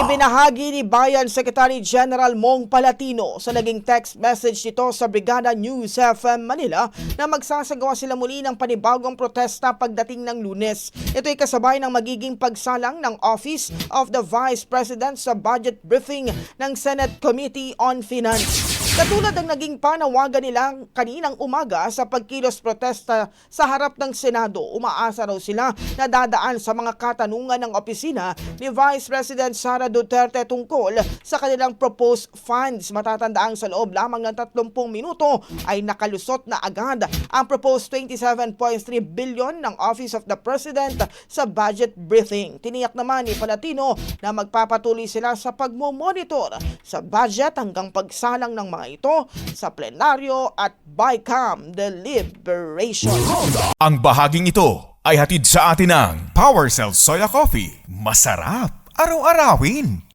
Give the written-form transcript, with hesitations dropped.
Ibinahagi ni Bayan Secretary General Mong Palatino sa naging text message nito sa Brigada News FM Manila na magsasagawa sila muli ng panibagong protesta pagdating ng Lunes. Ito ay kasabay ng magiging pagsalang ng Office of the Vice President sa budget briefing ng Senate Committee on Finance. Katulad ng naging panawagan nilang kaninang umaga sa pagkilos protesta sa harap ng Senado, umaasa raw sila na dadaan sa mga katanungan ng opisina ni Vice President Sara Duterte tungkol sa kanilang proposed funds. Matatandaang sa loob lamang ng 30 minuto ay nakalusot na agad ang proposed 27.3 billion ng Office of the President sa budget briefing. Tiniyak naman ni Palatino na magpapatuloy sila sa pagmomonitor sa budget hanggang pagsalang ng mga ito sa plenaryo at BICAM deliberation. Ang bahaging ito ay hatid sa atin ng PowerCell Soya Coffee. Masarap araw-arawin.